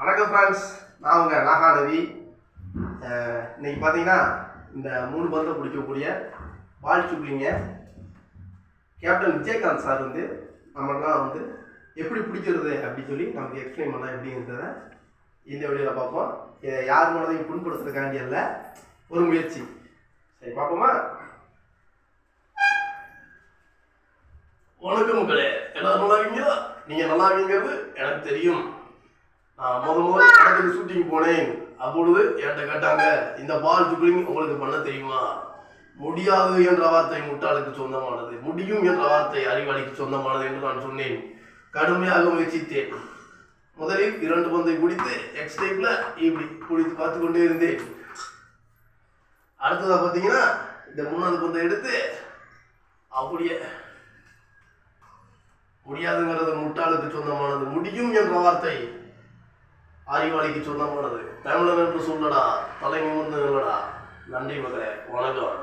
வணக்கம் ஃப்ரெண்ட்ஸ், நான் உங்கள் நாகாநதி. இன்னைக்கு பார்த்தீங்கன்னா இந்த 3 பந்தை பிடிக்கக்கூடிய பால் சுப்ளிங்க கேப்டன் விஜயகாந்த் சார் நம்மளாம் எப்படி பிடிக்கிறது அப்படின்னு சொல்லி நமக்கு எக்ஸ்பிளைன் பண்ணால் எப்படிங்கிறத இந்த வீடியோவில் பார்ப்போம். இதை யார் மனதையும் புண்படுத்துறதுக்காண்டி அல்ல, ஒரு முயற்சி. சரி, பார்ப்போமா? வணக்கம் மக்களே, எல்லாரும் நல்லா இருக்கீங்களா? நீங்கள் நல்லா இருக்கீங்கிறது எனக்கு தெரியும். நான் முதல் படத்துக்கு ஷூட்டிங் போனேன். அப்பொழுது என்கிட்ட கேட்டாங்க, இந்த பால் சுப்ளிங் உங்களுக்கு பண்ண தெரியுமா? முடியாது என்ற வார்த்தை முட்டாளுக்கு சொந்தமானது, முடியும் என்ற வார்த்தை அறிவாளிக்கு சொந்தமானது என்று நான் சொன்னேன். கடுமையாக முயற்சித்தேன். முதலில் 2 பந்தை பிடித்து எக்ஸ் டைப்ல இப்படி பிடித்து பார்த்து கொண்டே இருந்தேன். அடுத்ததாக பார்த்தீங்கன்னா இந்த 3வது பந்தை எடுத்து அப்படியே முடியாதுங்கிறது முட்டாளுக்கு சொந்தமானது, முடியும் என்ற வார்த்தை அறிவாளிக்கு சொந்தமானது. தமிழன் என்று சொல்லடா, தலை நிமிர்ந்து இல்லடா. நன்றி மகளே, வணக்கம்.